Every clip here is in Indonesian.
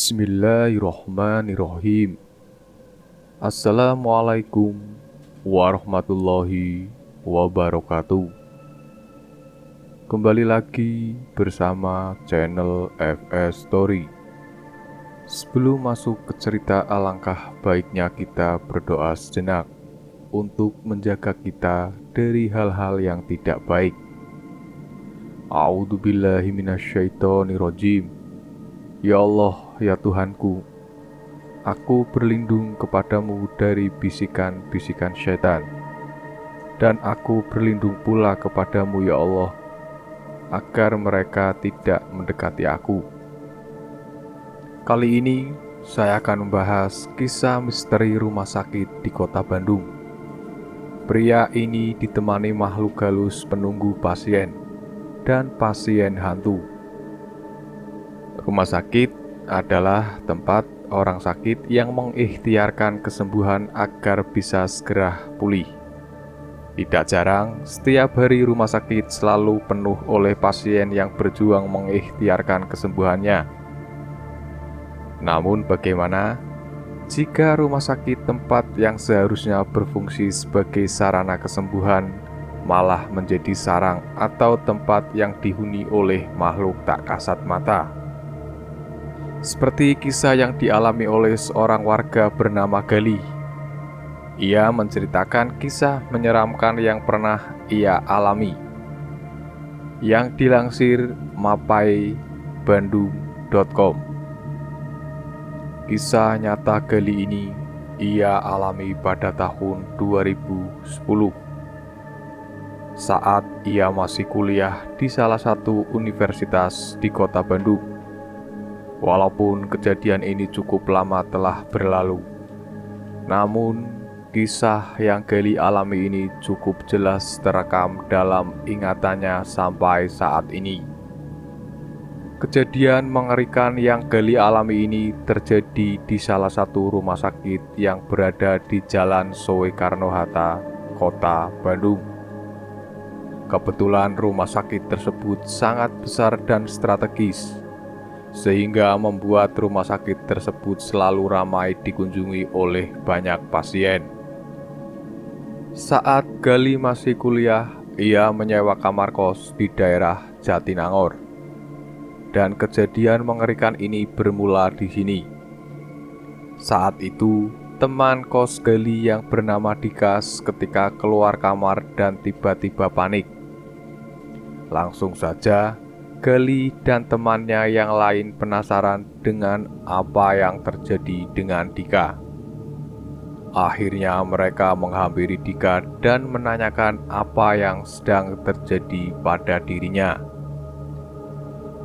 Bismillahirrohmanirrohim. Assalamualaikum warahmatullahi wabarakatuh. Kembali lagi bersama channel FS Story. Sebelum masuk ke cerita, alangkah baiknya kita berdoa sejenak untuk menjaga kita dari hal-hal yang tidak baik. A'udzubillahi minasyaitonirrajim. Ya Allah, ya Tuhanku, aku berlindung kepadamu dari bisikan-bisikan syaitan, dan aku berlindung pula kepadamu ya Allah, agar mereka tidak mendekati aku. Kali ini saya akan membahas kisah misteri rumah sakit di kota Bandung. Pria ini ditemani makhluk halus penunggu pasien dan pasien hantu. Rumah sakit adalah tempat orang sakit yang mengikhtiarkan kesembuhan agar bisa segera pulih. Tidak jarang, setiap hari rumah sakit selalu penuh oleh pasien yang berjuang mengikhtiarkan kesembuhannya. Namun bagaimana jika rumah sakit, tempat yang seharusnya berfungsi sebagai sarana kesembuhan, malah menjadi sarang atau tempat yang dihuni oleh makhluk tak kasat mata? Seperti kisah yang dialami oleh seorang warga bernama Gali. Ia menceritakan kisah menyeramkan yang pernah ia alami, yang dilansir mapaibandung.com. Kisah nyata Gali ini ia alami pada tahun 2010 saat ia masih kuliah di salah satu universitas di kota Bandung. Walaupun kejadian ini cukup lama telah berlalu, namun kisah yang Gali alami ini cukup jelas terekam dalam ingatannya sampai saat ini. Kejadian mengerikan yang Gali alami ini terjadi di salah satu rumah sakit yang berada di Jalan Soekarno-Hatta, kota Bandung. Kebetulan rumah sakit tersebut sangat besar dan strategis, sehingga membuat rumah sakit tersebut selalu ramai dikunjungi oleh banyak pasien. Saat Gali masih kuliah, ia menyewa kamar kos di daerah Jatinangor. Dan kejadian mengerikan ini bermula di sini. Saat itu, teman kos Gali yang bernama Dikas ketika keluar kamar dan tiba-tiba panik. Langsung saja Gali dan temannya yang lain penasaran dengan apa yang terjadi dengan Dika. Akhirnya mereka menghampiri Dika dan menanyakan apa yang sedang terjadi pada dirinya.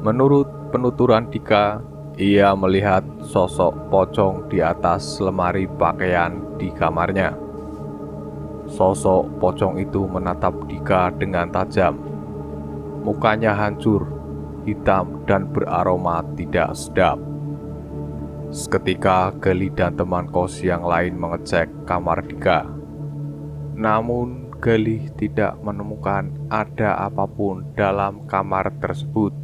Menurut penuturan Dika, ia melihat sosok pocong di atas lemari pakaian di kamarnya. Sosok pocong itu menatap Dika dengan tajam. Mukanya hancur, hitam dan beraroma tidak sedap. Seketika Gali dan teman kos yang lain mengecek kamar Dika. Namun Gali tidak menemukan ada apapun dalam kamar tersebut.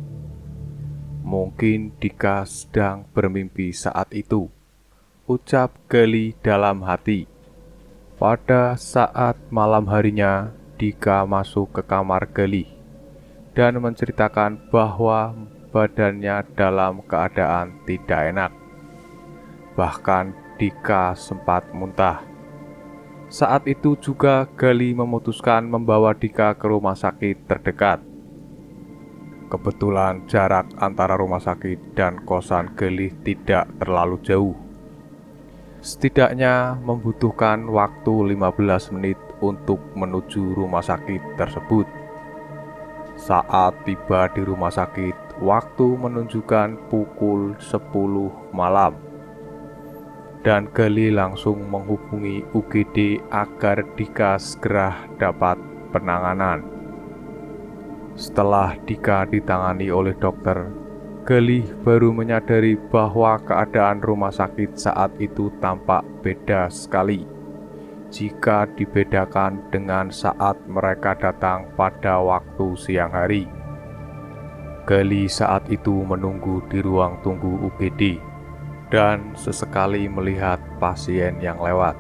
Mungkin Dika sedang bermimpi saat itu, ucap Gali dalam hati. Pada saat malam harinya, Dika masuk ke kamar Gali dan menceritakan bahwa badannya dalam keadaan tidak enak. Bahkan Dika sempat muntah. Saat itu juga Gali memutuskan membawa Dika ke rumah sakit terdekat. Kebetulan jarak antara rumah sakit dan kosan Gali tidak terlalu jauh. Setidaknya membutuhkan waktu 15 menit untuk menuju rumah sakit tersebut. Saat tiba di rumah sakit, waktu menunjukkan pukul 10 malam. Dan Gali langsung menghubungi UGD agar Dika segera dapat penanganan. Setelah Dika ditangani oleh dokter, Gali baru menyadari bahwa keadaan rumah sakit saat itu tampak beda sekali jika dibedakan dengan saat mereka datang pada waktu siang hari. Gali saat itu menunggu di ruang tunggu UGD. dan sesekali melihat pasien yang lewat.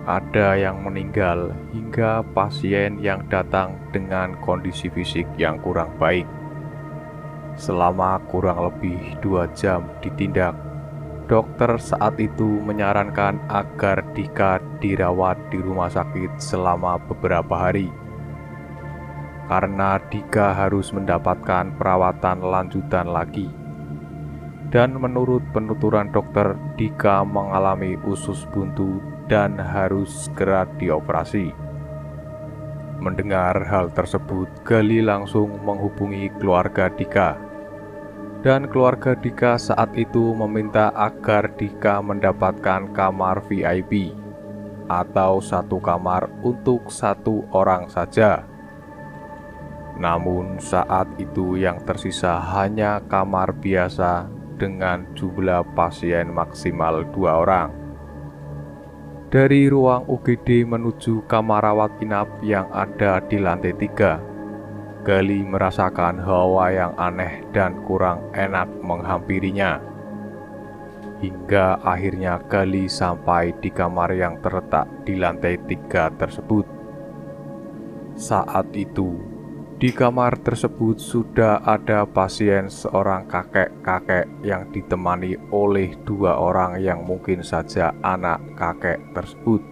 Ada yang meninggal hingga pasien yang datang dengan kondisi fisik yang kurang baik. Selama kurang lebih 2 jam ditindak, dokter saat itu menyarankan agar Dika dirawat di rumah sakit selama beberapa hari. Karena Dika harus mendapatkan perawatan lanjutan lagi. Dan menurut penuturan dokter, Dika mengalami usus buntu dan harus segera dioperasi. Mendengar hal tersebut, Gali langsung menghubungi keluarga Dika. Dan keluarga Dika saat itu meminta agar Dika mendapatkan kamar VIP atau 1 kamar untuk 1 orang saja. Namun saat itu yang tersisa hanya kamar biasa dengan jumlah pasien maksimal 2 orang. Dari ruang UGD menuju kamar rawat inap yang ada di lantai 3, Gali merasakan hawa yang aneh dan kurang enak menghampirinya. Hingga akhirnya Gali sampai di kamar yang terletak di lantai 3 tersebut. Saat itu, di kamar tersebut sudah ada pasien seorang kakek-kakek yang ditemani oleh 2 orang yang mungkin saja anak kakek tersebut.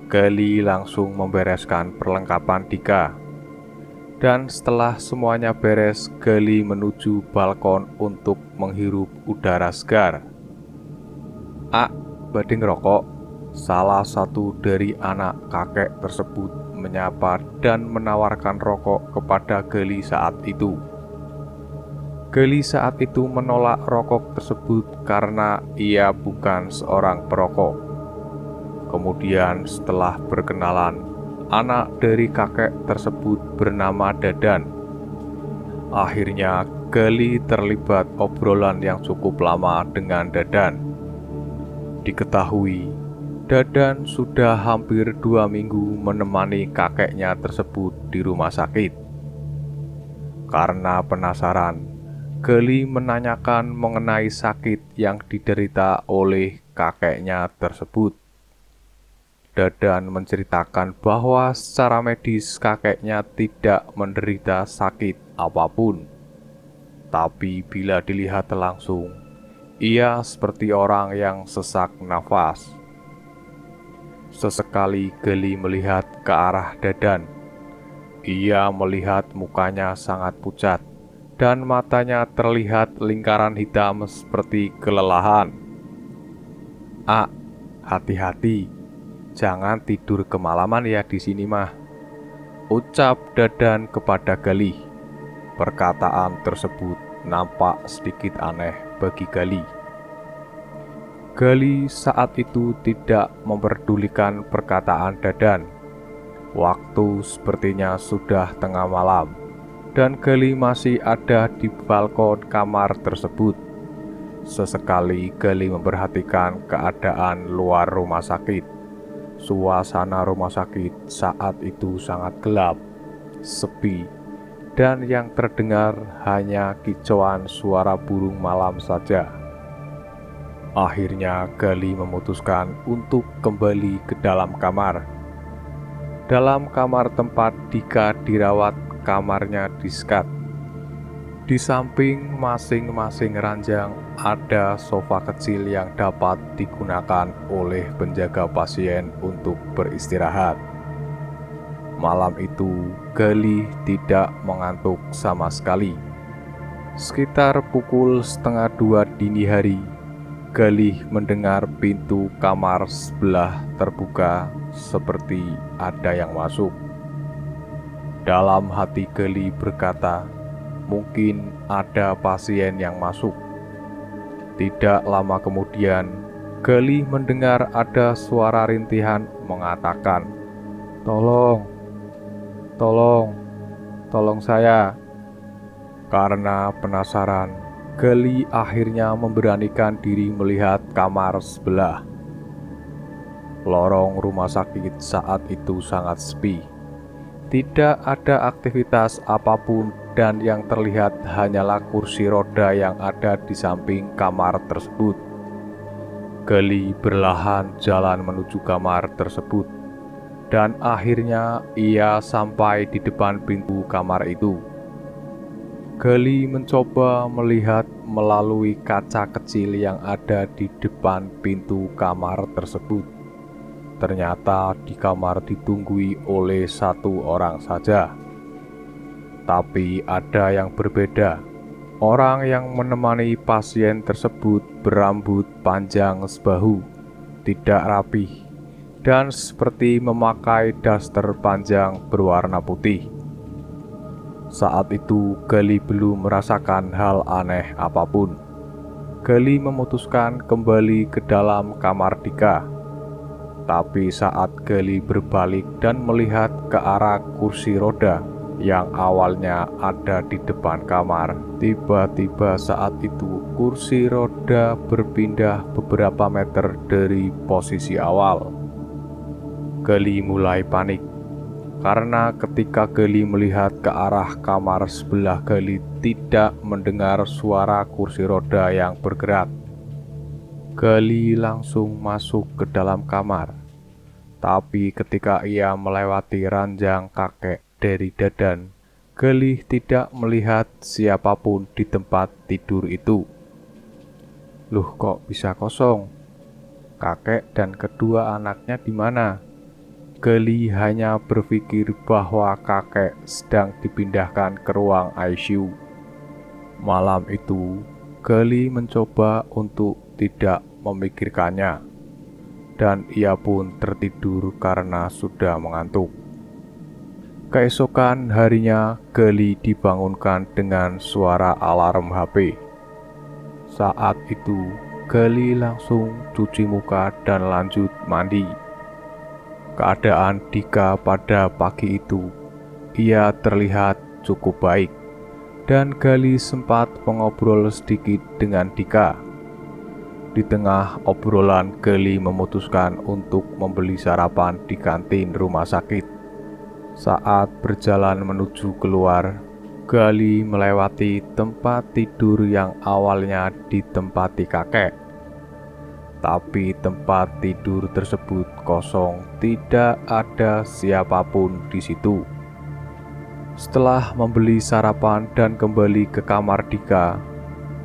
Gali langsung membereskan perlengkapan Dika. Dan setelah semuanya beres, Gali menuju balkon untuk menghirup udara segar. Badhe ngerokok. Salah satu dari anak kakek tersebut menyapa dan menawarkan rokok kepada Gali saat itu. Gali saat itu menolak rokok tersebut karena ia bukan seorang perokok. Kemudian setelah berkenalan, anak dari kakek tersebut bernama Dadan. Akhirnya Gali terlibat obrolan yang cukup lama dengan Dadan. Diketahui, Dadan sudah hampir 2 minggu menemani kakeknya tersebut di rumah sakit. Karena penasaran, Gali menanyakan mengenai sakit yang diderita oleh kakeknya tersebut. Dadan menceritakan bahwa secara medis kakeknya tidak menderita sakit apapun. Tapi bila dilihat langsung, ia seperti orang yang sesak nafas. Sesekali Gali melihat ke arah Dadan. Ia melihat mukanya sangat pucat dan matanya terlihat lingkaran hitam seperti kelelahan. Hati-hati, jangan tidur kemalaman ya di sini mah, ucap Dadan kepada Gali. Perkataan tersebut nampak sedikit aneh bagi Gali. Gali saat itu tidak memperdulikan perkataan Dadan. Waktu sepertinya sudah tengah malam, dan Gali masih ada di balkon kamar tersebut. Sesekali Gali memperhatikan keadaan luar rumah sakit. Suasana rumah sakit saat itu sangat gelap, sepi, dan yang terdengar hanya kicauan suara burung malam saja. Akhirnya Gali memutuskan untuk kembali ke dalam kamar. Dalam kamar tempat Dika dirawat, kamarnya disekat. Di samping masing-masing ranjang ada sofa kecil yang dapat digunakan oleh penjaga pasien untuk beristirahat. Malam itu, Gali tidak mengantuk sama sekali. Sekitar pukul 1:30 dini hari, Gali mendengar pintu kamar sebelah terbuka seperti ada yang masuk. Dalam hati Gali berkata, mungkin ada pasien yang masuk. Tidak lama kemudian, Gali mendengar ada suara rintihan mengatakan, Tolong saya." Karena penasaran, Gali akhirnya memberanikan diri melihat kamar sebelah. Lorong rumah sakit saat itu sangat sepi. Tidak ada aktivitas apapun dan yang terlihat hanyalah kursi roda yang ada di samping kamar tersebut. Gali berlahan jalan menuju kamar tersebut dan akhirnya ia sampai di depan pintu kamar itu. Gali mencoba melihat melalui kaca kecil yang ada di depan pintu kamar tersebut. Ternyata di kamar ditunggui oleh satu orang saja. Tapi ada yang berbeda. Orang yang menemani pasien tersebut berambut panjang sebahu, tidak rapih, dan seperti memakai daster panjang berwarna putih. Saat itu Gali belum merasakan hal aneh apapun. Gali memutuskan kembali ke dalam kamar Dika. Tapi saat Gali berbalik dan melihat ke arah kursi roda yang awalnya ada di depan kamar, tiba-tiba saat itu kursi roda berpindah beberapa meter dari posisi awal. Gali mulai panik, karena ketika Gali melihat ke arah kamar sebelah, Gali tidak mendengar suara kursi roda yang bergerak. Gali langsung masuk ke dalam kamar. Tapi ketika ia melewati ranjang kakek dari Dadan, Gali tidak melihat siapapun di tempat tidur itu. Loh, kok bisa kosong? Kakek dan kedua anaknya di mana? Gali hanya berpikir bahwa kakek sedang dipindahkan ke ruang ICU. Malam itu, Gali mencoba untuk tidak memikirkannya, dan ia pun tertidur karena sudah mengantuk. Keesokan harinya, Gali dibangunkan dengan suara alarm HP. Saat itu, Gali langsung cuci muka dan lanjut mandi. Keadaan Dika pada pagi itu, ia terlihat cukup baik, dan Gali sempat mengobrol sedikit dengan Dika. Di tengah obrolan, Gali memutuskan untuk membeli sarapan di kantin rumah sakit. Saat berjalan menuju keluar, Gali melewati tempat tidur yang awalnya ditempati kakek. Tapi tempat tidur tersebut kosong, tidak ada siapapun di situ. Setelah membeli sarapan dan kembali ke kamar Dika,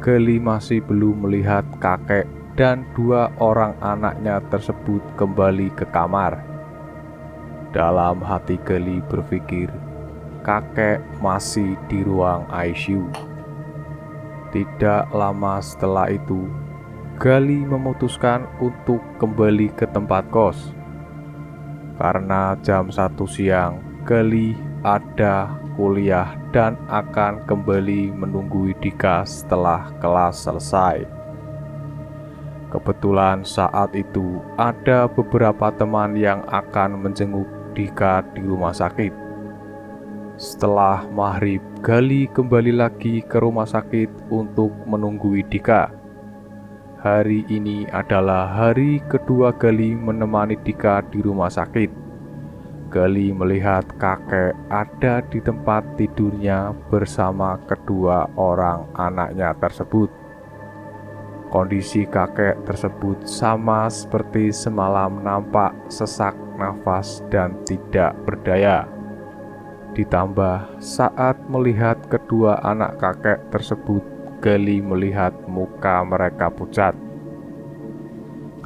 Gali masih belum melihat kakek dan dua orang anaknya tersebut kembali ke kamar. Dalam hati Gali berpikir, kakek masih di ruang ICU. Tidak lama setelah itu, Gali memutuskan untuk kembali ke tempat kos. Karena jam 1 siang, Gali ada kuliah dan akan kembali menunggu Dika setelah kelas selesai. Kebetulan saat itu ada beberapa teman yang akan menjenguk Dika di rumah sakit. Setelah maghrib, Gali kembali lagi ke rumah sakit untuk menunggu Dika. Hari ini adalah hari kedua Gali menemani Dika di rumah sakit. Gali melihat kakek ada di tempat tidurnya bersama kedua orang anaknya tersebut. Kondisi kakek tersebut sama seperti semalam, nampak sesak nafas dan tidak berdaya. Ditambah saat melihat kedua anak kakek tersebut, Gali melihat muka mereka pucat.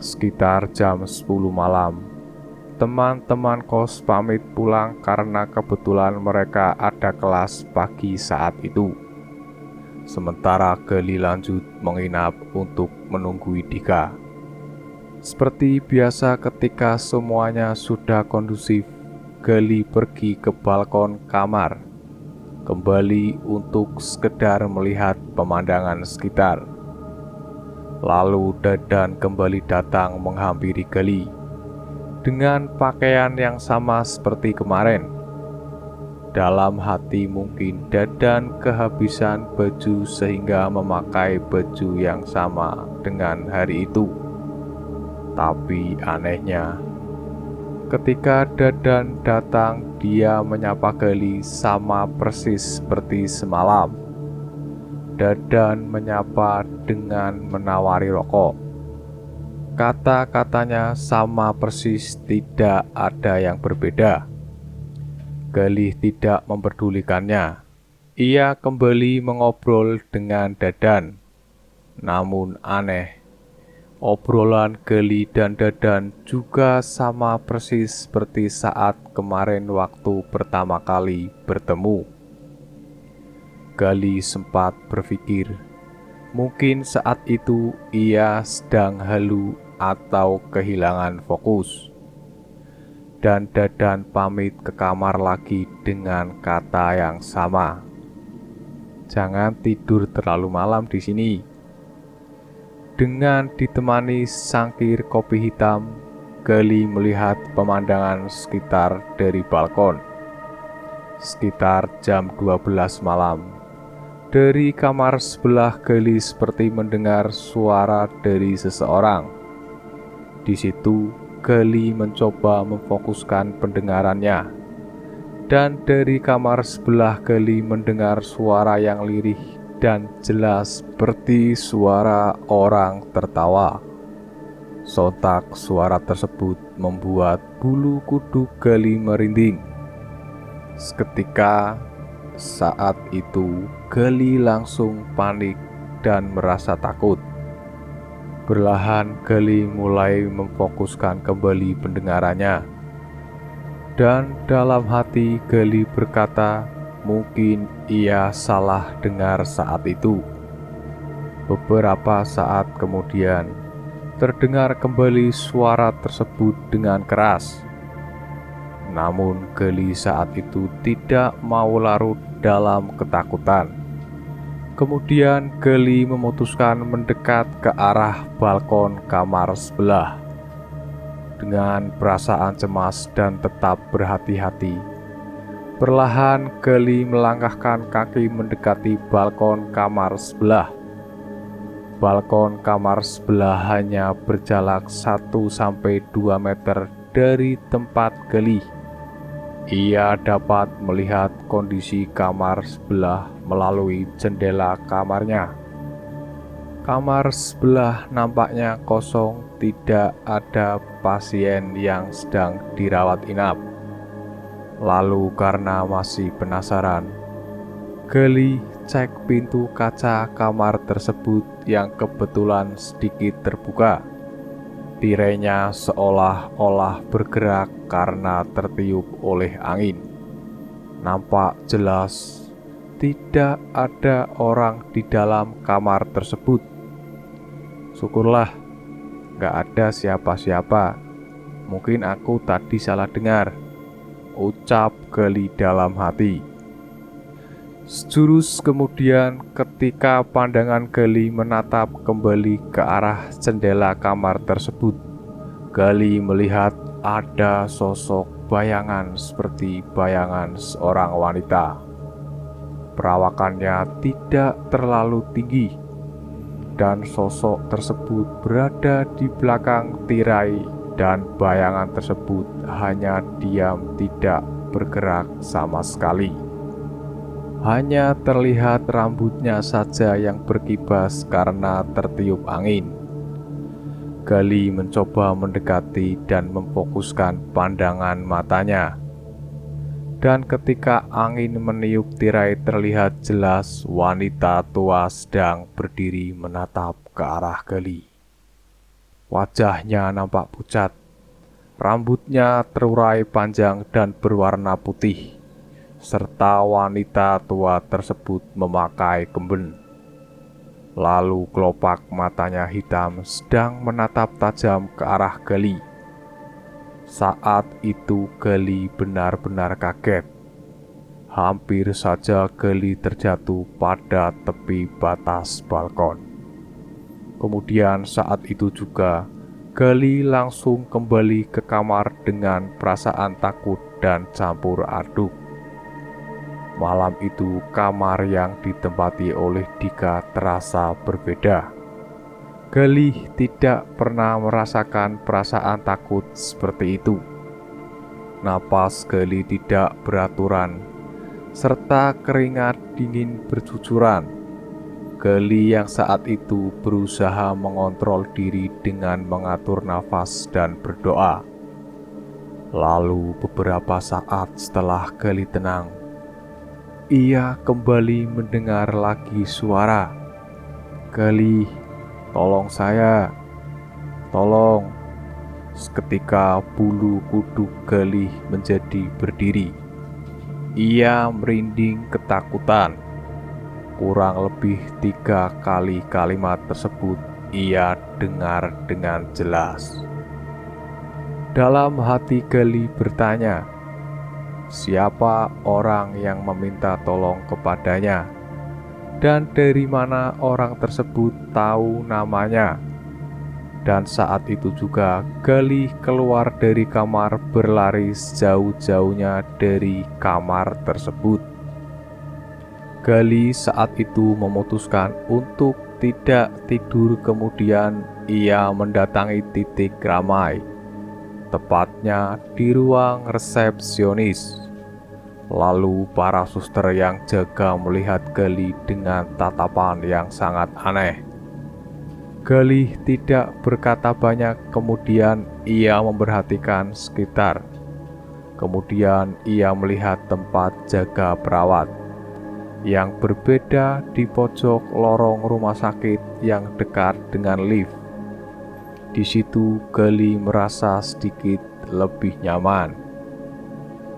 Sekitar jam 10 malam, teman-teman kos pamit pulang karena kebetulan mereka ada kelas pagi saat itu. Sementara Gali lanjut menginap untuk menunggu Dika. Seperti biasa, ketika semuanya sudah kondusif, Gali pergi ke balkon kamar, kembali untuk sekedar melihat pemandangan sekitar. Lalu Dadan kembali datang menghampiri Gali dengan pakaian yang sama seperti kemarin. Dalam hati mungkin Dadan kehabisan baju sehingga memakai baju yang sama dengan hari itu. Tapi anehnya, Ketika Dadan datang, dia menyapa Gali sama persis seperti semalam. Dadan menyapa dengan menawari rokok. Kata-katanya sama persis, tidak ada yang berbeda. Gali tidak memperdulikannya. Ia kembali mengobrol dengan Dadan. Namun aneh, obrolan Gali dan Dadan juga sama persis seperti saat kemarin waktu pertama kali bertemu. Gali sempat berpikir, mungkin saat itu ia sedang halu atau kehilangan fokus. Dan Dadan pamit ke kamar lagi dengan kata yang sama. Jangan tidur terlalu malam di sini. Dengan ditemani sangkir kopi hitam, Gali melihat pemandangan sekitar dari balkon. Sekitar jam 12 malam. Dari kamar sebelah, Gali seperti mendengar suara dari seseorang. Di situ, Gali mencoba memfokuskan pendengarannya. Dan dari kamar sebelah, Gali mendengar suara yang lirih dan jelas seperti suara orang tertawa. Sontak suara tersebut membuat bulu kuduk Gali merinding. Seketika saat itu Gali langsung panik dan merasa takut. Perlahan Gali mulai memfokuskan kembali pendengarannya. Dan dalam hati Gali berkata, mungkin ia salah dengar saat itu. Beberapa saat kemudian, terdengar kembali suara tersebut dengan keras. Namun Gali saat itu tidak mau larut dalam ketakutan. Kemudian Gali memutuskan mendekat ke arah balkon kamar sebelah. Dengan perasaan cemas dan tetap berhati-hati, perlahan Gali melangkahkan kaki mendekati balkon kamar sebelah. Balkon kamar sebelah hanya berjarak 1-2 meter dari tempat Gali. Ia dapat melihat kondisi kamar sebelah melalui jendela kamarnya. Kamar sebelah nampaknya kosong, tidak ada pasien yang sedang dirawat inap. Lalu karena masih penasaran, Gali cek pintu kaca kamar tersebut yang kebetulan sedikit terbuka. Tirainya seolah-olah bergerak karena tertiup oleh angin. Nampak jelas tidak ada orang di dalam kamar tersebut. Syukurlah, gak ada siapa-siapa. Mungkin aku tadi salah dengar, ucap Gali dalam hati. Sejurus kemudian, ketika pandangan Gali menatap kembali ke arah jendela kamar tersebut, Gali melihat ada sosok bayangan seperti bayangan seorang wanita. Perawakannya tidak terlalu tinggi, dan sosok tersebut berada di belakang tirai, dan bayangan tersebut hanya diam, tidak bergerak sama sekali. Hanya terlihat rambutnya saja yang berkibas karena tertiup angin. Gali mencoba mendekati dan memfokuskan pandangan matanya. Dan ketika angin meniup tirai, terlihat jelas wanita tua sedang berdiri menatap ke arah Gali. Wajahnya nampak pucat, rambutnya terurai panjang dan berwarna putih, serta wanita tua tersebut memakai kemben. Lalu kelopak matanya hitam sedang menatap tajam ke arah Gali. Saat itu Gali benar-benar kaget. Hampir saja Gali terjatuh pada tepi batas balkon. Kemudian saat itu juga Gali langsung kembali ke kamar dengan perasaan takut dan campur aduk. Malam itu kamar yang ditempati oleh Dika terasa berbeda. Gali tidak pernah merasakan perasaan takut seperti itu. Napas Gali tidak beraturan, serta keringat dingin bercucuran. Gali yang saat itu berusaha mengontrol diri dengan mengatur nafas dan berdoa. Lalu beberapa saat setelah Gali tenang, ia kembali mendengar lagi suara. "Gali, tolong saya, tolong." Seketika bulu kuduk Gali menjadi berdiri. Ia merinding ketakutan. Kurang lebih 3 kali kalimat tersebut ia dengar dengan jelas. Dalam hati Gali bertanya, siapa orang yang meminta tolong kepadanya? Dan dari mana orang tersebut tahu namanya? Dan saat itu juga Gali keluar dari kamar, berlari sejauh-jauhnya dari kamar tersebut. Gali saat itu memutuskan untuk tidak tidur, kemudian ia mendatangi titik ramai, tepatnya di ruang resepsionis. Lalu para suster yang jaga melihat Gali dengan tatapan yang sangat aneh. Gali tidak berkata banyak, kemudian ia memperhatikan sekitar. Kemudian ia melihat tempat jaga perawat yang berbeda di pojok lorong rumah sakit yang dekat dengan lift. Di situ Gali merasa sedikit lebih nyaman.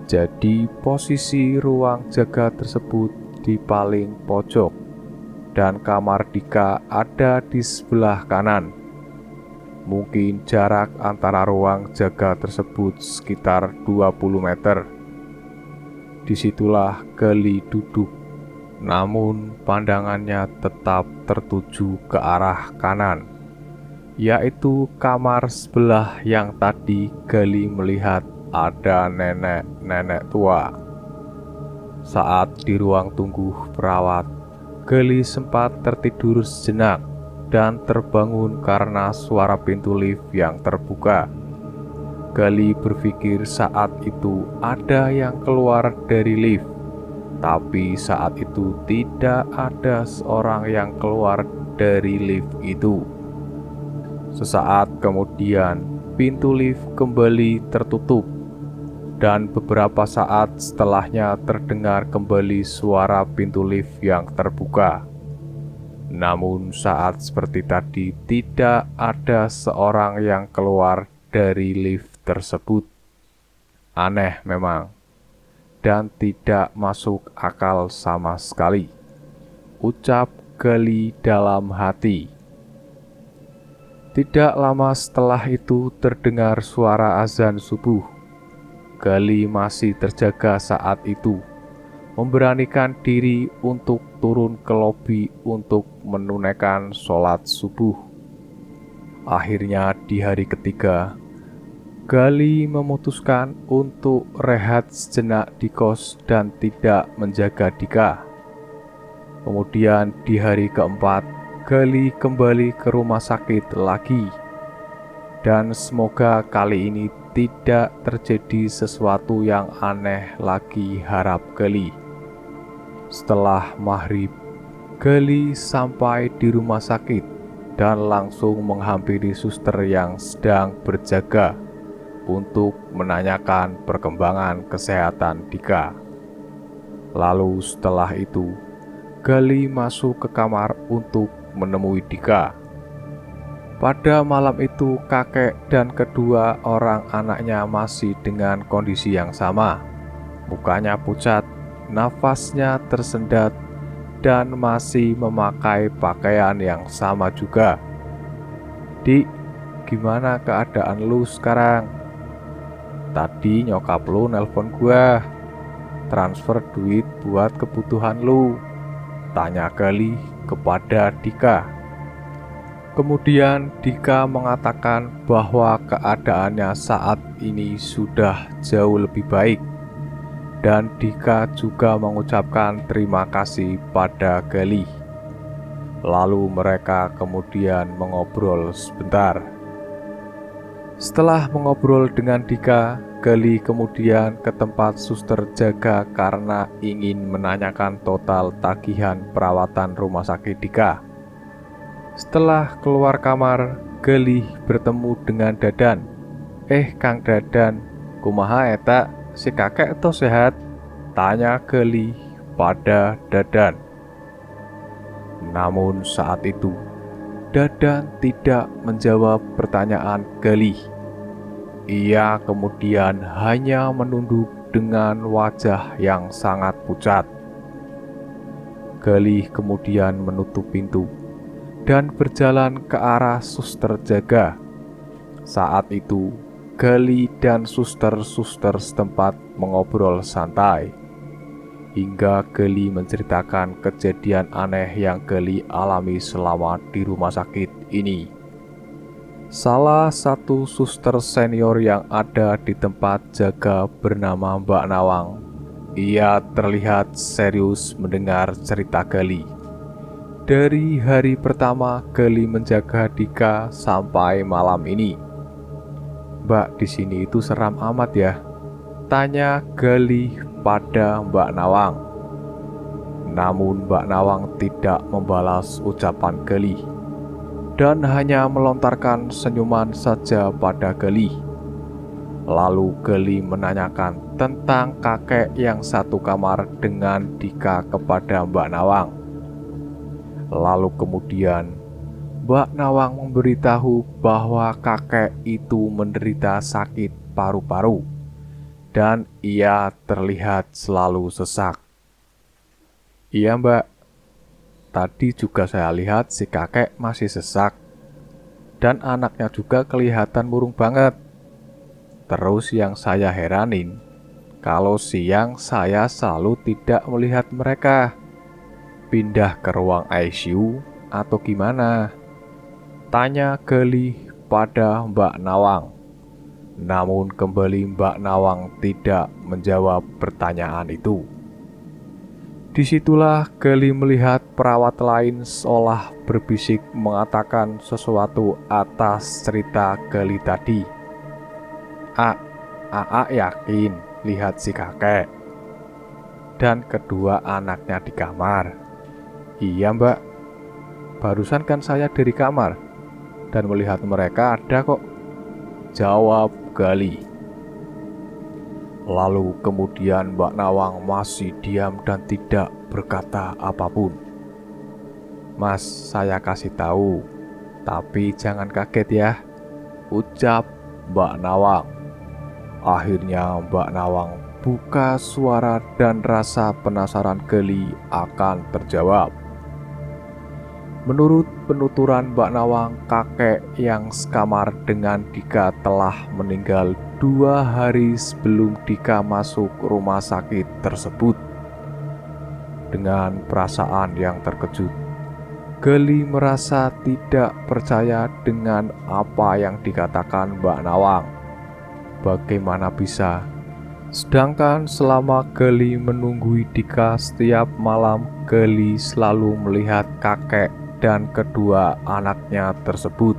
Jadi posisi ruang jaga tersebut di paling pojok dan kamar Dika ada di sebelah kanan. Mungkin jarak antara ruang jaga tersebut sekitar 20 meter. Disitulah Gali duduk, namun pandangannya tetap tertuju ke arah kanan, yaitu kamar sebelah yang tadi Gali melihat ada nenek-nenek tua. Saat di ruang tunggu perawat, Gali sempat tertidur sejenak dan terbangun karena suara pintu lift yang terbuka. Gali berpikir saat itu ada yang keluar dari lift, tapi saat itu tidak ada seorang yang keluar dari lift itu. Sesaat kemudian, pintu lift kembali tertutup. Dan beberapa saat setelahnya terdengar kembali suara pintu lift yang terbuka. Namun saat seperti tadi tidak ada seorang yang keluar dari lift tersebut. Aneh memang, dan tidak masuk akal sama sekali, ucap Gali dalam hati. Tidak lama setelah itu terdengar suara azan subuh. Gali masih terjaga saat itu, memberanikan diri untuk turun ke lobi untuk menunaikan sholat subuh. Akhirnya di hari ketiga, Gali memutuskan untuk rehat sejenak di kos dan tidak menjaga Dika. Kemudian di hari keempat, Gali kembali ke rumah sakit lagi. Dan semoga kali ini tidak terjadi sesuatu yang aneh lagi, harap Gali. Setelah maghrib, Gali sampai di rumah sakit dan langsung menghampiri suster yang sedang berjaga untuk menanyakan perkembangan kesehatan Dika. Lalu setelah itu, Gali masuk ke kamar untuk menemui Dika. Pada malam itu, kakek dan kedua orang anaknya masih dengan kondisi yang sama. Mukanya pucat, nafasnya tersendat, dan masih memakai pakaian yang sama juga. "Dik, gimana keadaan lu sekarang?" "Tadi nyokap lu nelpon gua, transfer duit buat kebutuhan lu," tanya Gali kepada Dika. Kemudian Dika mengatakan bahwa keadaannya saat ini sudah jauh lebih baik, dan Dika juga mengucapkan terima kasih pada Gali. Lalu mereka kemudian mengobrol sebentar. Setelah mengobrol dengan Dika, Gali kemudian ke tempat suster jaga karena ingin menanyakan total tagihan perawatan rumah sakit Dika. Setelah keluar kamar, Gali bertemu dengan Dadan. Kang Dadan, kumaha eta, si kakek tuh sehat? Tanya Gali pada Dadan. Namun saat itu, Dadan tidak menjawab pertanyaan Gali. Ia kemudian hanya menunduk dengan wajah yang sangat pucat. Gali kemudian menutup pintu dan berjalan ke arah suster jaga. Saat itu, Gali dan suster-suster setempat mengobrol santai, hingga Gali menceritakan kejadian aneh yang Gali alami selama di rumah sakit ini. Salah satu suster senior yang ada di tempat jaga bernama Mbak Nawang. Ia terlihat serius mendengar cerita Gali. Dari hari pertama Gali menjaga Dika sampai malam ini. Mbak, di sini itu seram amat ya? Tanya Gali pada Mbak Nawang. Namun Mbak Nawang tidak membalas ucapan Gali dan hanya melontarkan senyuman saja pada Gali. Lalu Gali menanyakan tentang kakek yang satu kamar dengan Dika kepada Mbak Nawang. Lalu kemudian Mbak Nawang memberitahu bahwa kakek itu menderita sakit paru-paru dan ia terlihat selalu sesak. Iya Mbak, tadi juga saya lihat si kakek masih sesak dan anaknya juga kelihatan murung banget. Terus yang saya heranin, kalau siang saya selalu tidak melihat mereka. Pindah ke ruang ICU atau gimana? Tanya Gali pada Mbak Nawang. Namun kembali Mbak Nawang tidak menjawab pertanyaan itu. Disitulah Gali melihat perawat lain seolah berbisik mengatakan sesuatu atas cerita Gali tadi. Aa yakin lihat si kakek dan kedua anaknya di kamar. Iya Mbak, barusan kan saya dari kamar dan melihat mereka ada kok, jawab Gali. Lalu kemudian Mbak Nawang masih diam dan tidak berkata apapun. Mas, saya kasih tahu, tapi jangan kaget ya, ucap Mbak Nawang. Akhirnya Mbak Nawang buka suara dan rasa penasaran Gali akan terjawab. Menurut penuturan Mbak Nawang, kakek yang sekamar dengan Dika telah meninggal 2 hari sebelum Dika masuk rumah sakit tersebut. Dengan perasaan yang terkejut, Gali merasa tidak percaya dengan apa yang dikatakan Mbak Nawang. Bagaimana bisa? Sedangkan selama Gali menunggui Dika setiap malam, Gali selalu melihat kakek dan kedua anaknya tersebut.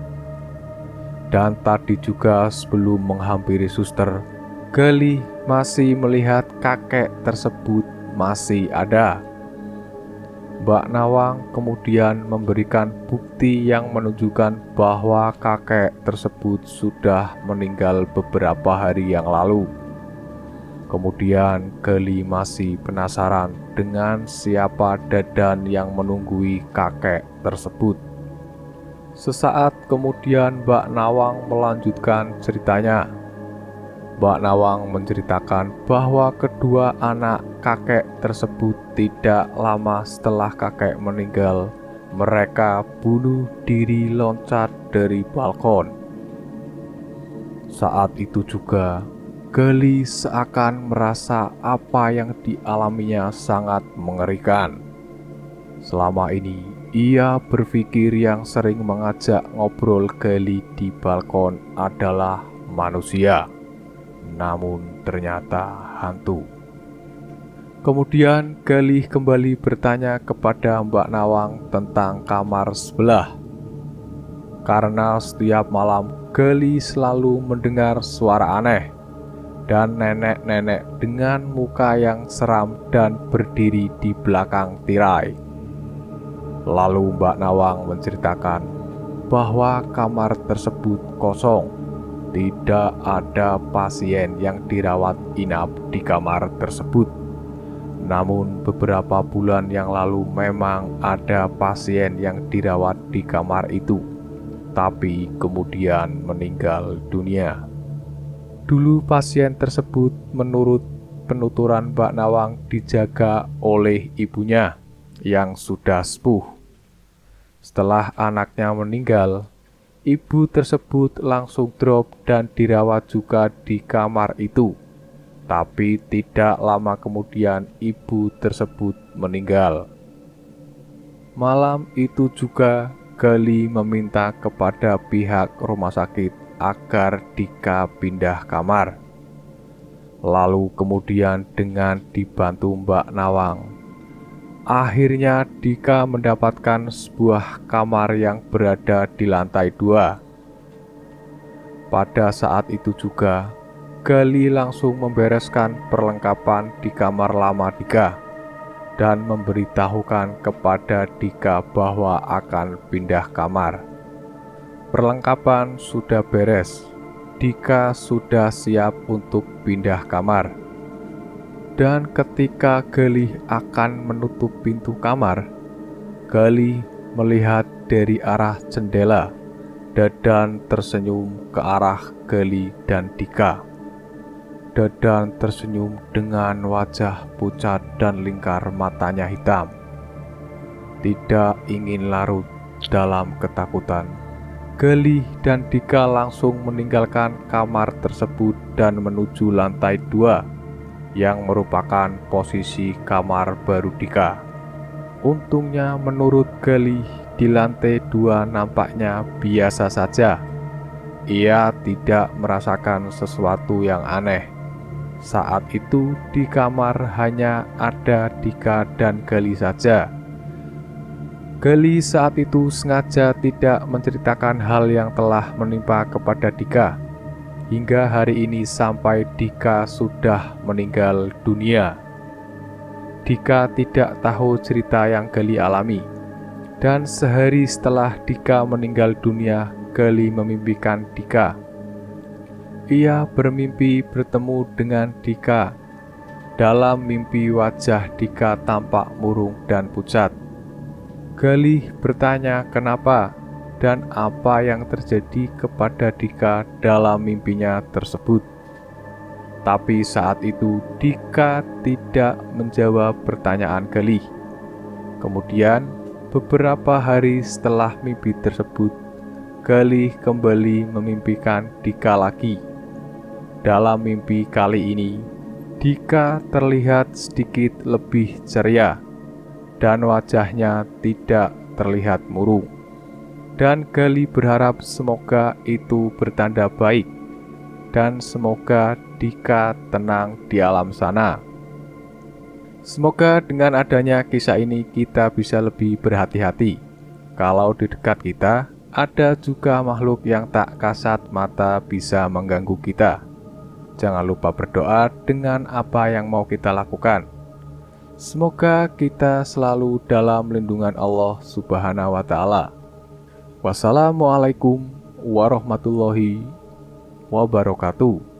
Dan tadi juga sebelum menghampiri suster, Gali masih melihat kakek tersebut masih ada. Mbak Nawang kemudian memberikan bukti yang menunjukkan bahwa kakek tersebut sudah meninggal beberapa hari yang lalu. Kemudian Gali masih penasaran dengan siapa Dadan yang menunggui kakek tersebut. Sesaat kemudian Mbak Nawang melanjutkan ceritanya. Mbak Nawang menceritakan bahwa kedua anak kakek tersebut tidak lama setelah kakek meninggal, mereka bunuh diri loncat dari balkon. Saat itu juga Gali seakan merasa apa yang dialaminya sangat mengerikan. Selama ini, ia berpikir yang sering mengajak ngobrol Gali di balkon adalah manusia, namun ternyata hantu. Kemudian Gali kembali bertanya kepada Mbak Nawang tentang kamar sebelah. Karena setiap malam Gali selalu mendengar suara aneh. dan nenek-nenek dengan muka yang seram dan berdiri di belakang tirai. Lalu Mbak Nawang menceritakan bahwa kamar tersebut kosong. Tidak ada pasien yang dirawat inap di kamar tersebut. Namun beberapa bulan yang lalu memang ada pasien yang dirawat di kamar itu, tapi kemudian meninggal dunia. Dulu pasien tersebut menurut penuturan Mbak Nawang dijaga oleh ibunya yang sudah sepuh. Setelah anaknya meninggal, ibu tersebut langsung drop dan dirawat juga di kamar itu. Tapi tidak lama kemudian ibu tersebut meninggal. Malam itu juga Gali meminta kepada pihak rumah sakit agar Dika pindah kamar. Lalu kemudian dengan dibantu Mbak Nawang, akhirnya Dika mendapatkan sebuah kamar yang berada di lantai 2. Pada saat itu juga Gali langsung membereskan perlengkapan di kamar lama Dika dan memberitahukan kepada Dika bahwa akan pindah kamar. Perlengkapan sudah beres, Dika sudah siap untuk pindah kamar. Dan ketika Gali akan menutup pintu kamar, Gali melihat dari arah jendela. Dadan tersenyum ke arah Gali dan Dika. Dadan tersenyum dengan wajah pucat dan lingkar matanya hitam. Tidak ingin larut dalam ketakutan, Gali dan Dika langsung meninggalkan kamar tersebut dan menuju lantai 2 yang merupakan posisi kamar baru Dika. Untungnya menurut Gali di lantai 2 nampaknya biasa saja. Ia tidak merasakan sesuatu yang aneh. Saat itu di kamar hanya ada Dika dan Gali saja. Gali saat itu sengaja tidak menceritakan hal yang telah menimpa kepada Dika. Hingga hari ini sampai Dika sudah meninggal dunia. Dika tidak tahu cerita yang Gali alami. Dan sehari setelah Dika meninggal dunia, Gali memimpikan Dika. Ia bermimpi bertemu dengan Dika. Dalam mimpi wajah Dika tampak murung dan pucat. Gali bertanya kenapa dan apa yang terjadi kepada Dika dalam mimpinya tersebut. Tapi saat itu Dika tidak menjawab pertanyaan Gali. Kemudian beberapa hari setelah mimpi tersebut, Gali kembali memimpikan Dika lagi. Dalam mimpi kali ini, Dika terlihat sedikit lebih ceria dan wajahnya tidak terlihat murung. Dan Gali berharap semoga itu bertanda baik dan semoga Dika tenang di alam sana. Semoga dengan adanya kisah ini kita bisa lebih berhati-hati. Kalau di dekat kita ada juga makhluk yang tak kasat mata bisa mengganggu kita. Jangan lupa berdoa dengan apa yang mau kita lakukan. Semoga kita selalu dalam lindungan Allah Subhanahu wa Ta'ala. Wassalamualaikum warahmatullahi wabarakatuh.